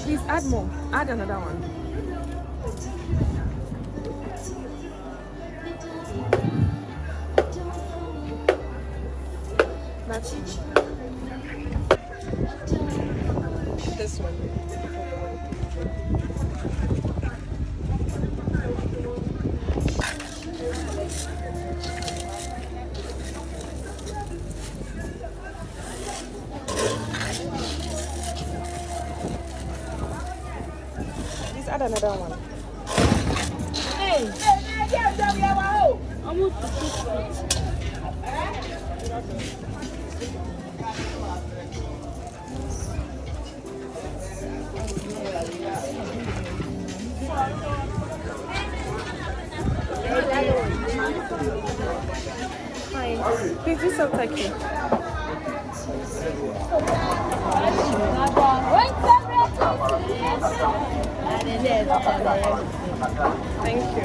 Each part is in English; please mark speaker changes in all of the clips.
Speaker 1: Please add more. Add another one. That's it. This one. Please add another one. Hey! I want to taste it. Hi. Please do some turkey. Thank you.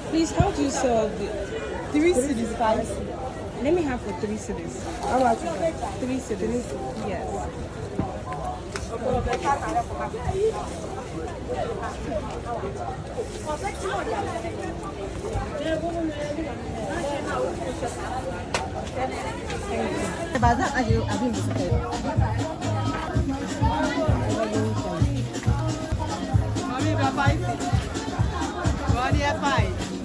Speaker 1: Please, how do you sell the 3 cities? 5 cities. Let me have for 3 cities. How about 3 cities? Yes.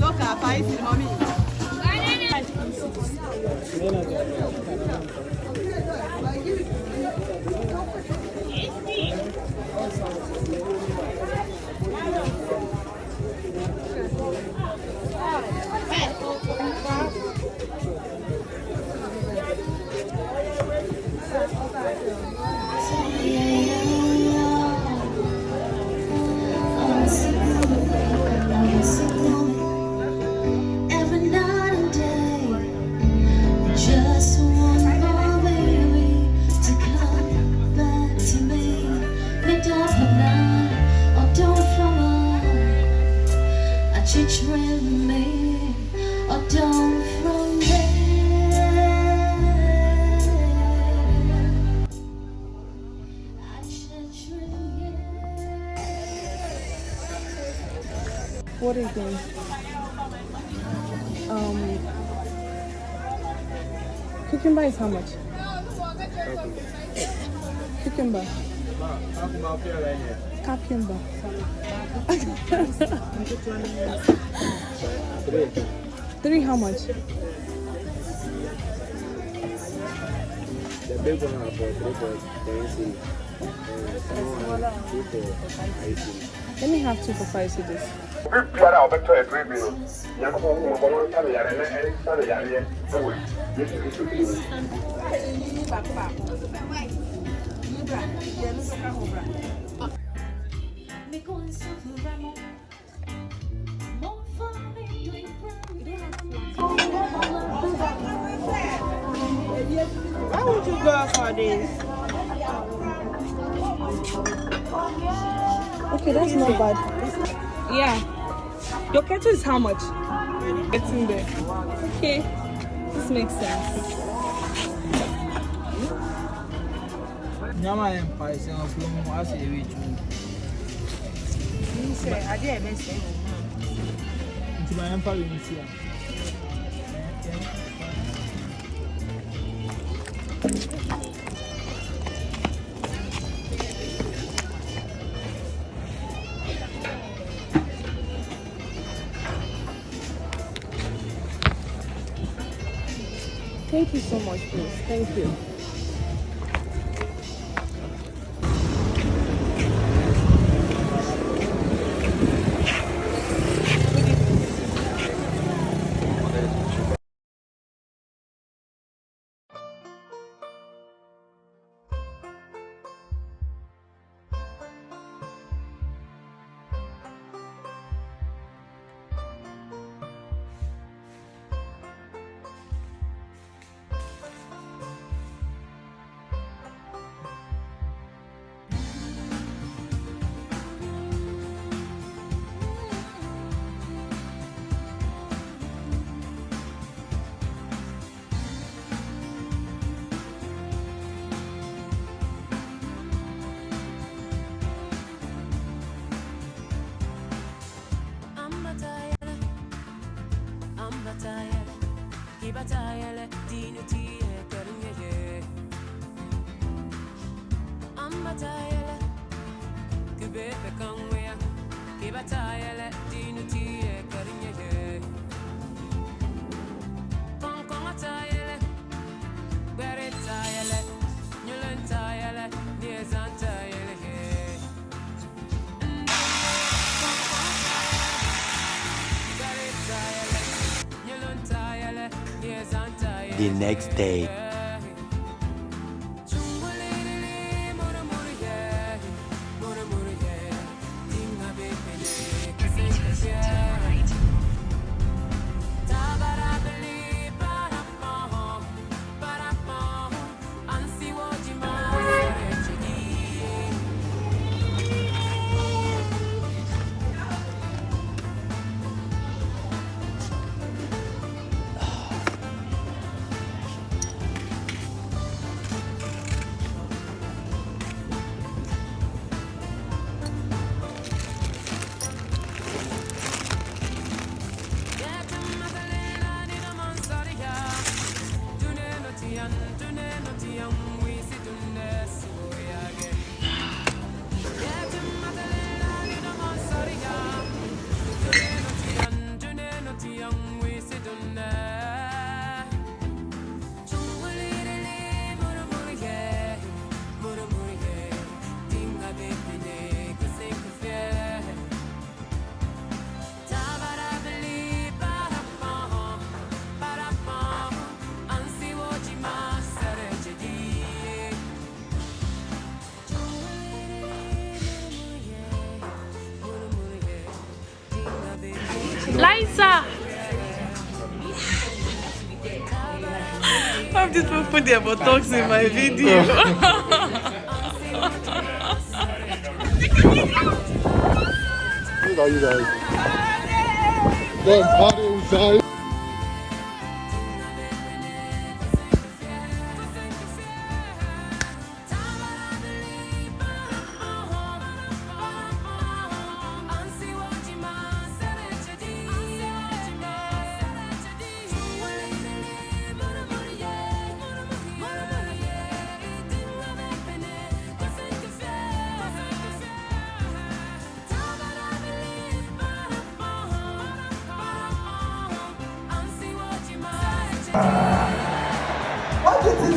Speaker 1: Look at 5 cities, mommy. what do you think? Cucumber is how much? Cucumber. Cucumber. Three how much?
Speaker 2: The big one are for 3 for 10
Speaker 1: Let me have 2 for 5 cedis.
Speaker 3: Why would you go for this?
Speaker 1: Okay, that's not bad. Yeah. Your kettle is how much? It's in there. Okay. This makes sense.
Speaker 4: Nyama empire is on from as a rich man.
Speaker 3: I didn't say.
Speaker 4: Into my empire in here.
Speaker 1: Thank you so much, please. Thank you.
Speaker 5: The next day.
Speaker 1: Liza! Why have these people put their buttocks in my video?
Speaker 2: Look at you guys. Then party inside.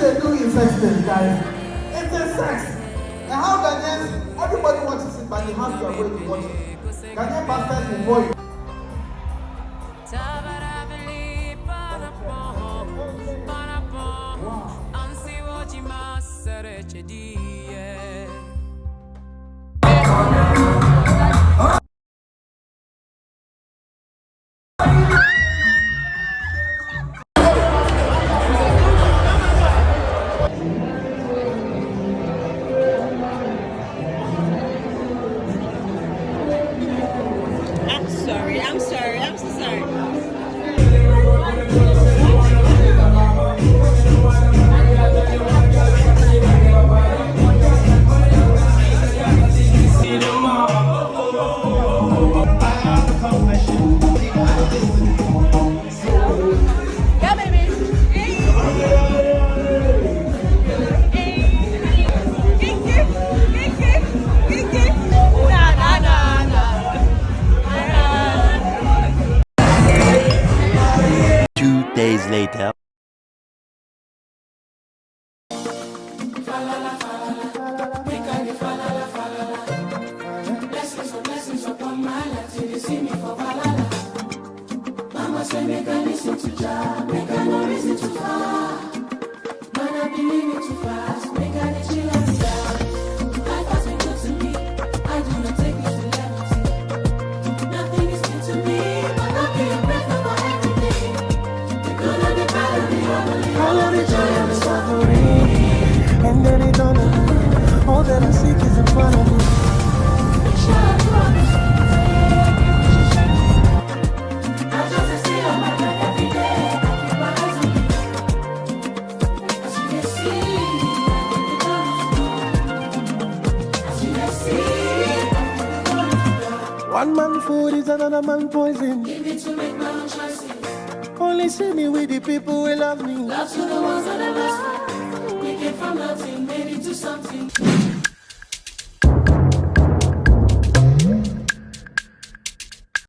Speaker 5: they do in sex things, guys? It's a sex. And how Ghanaians, everybody watches it, but they have their way to watch it. Ghanaian bastards will bore you.
Speaker 1: I'm so sorry. Yeah, baby.
Speaker 6: Days later.
Speaker 7: Blessings upon my life till you see me for Valhalla. Mama say make I listen to Jah, make I no reason too far. Man I be living too fast, make I dey chill and relax. Life has been good to me, I do not take it to levity. Nothing is new to me, but I'll be a breath for everything. The good and the bad and the ugly, all of the joy and the suffering.
Speaker 8: And then it dawned on me, all that I seek is in front of me. One man food is another man poison.
Speaker 7: Give me to make my own choices.
Speaker 8: Only see me with the people who love me.
Speaker 7: Love to the ones that I lost. We came from nothing, made it to something.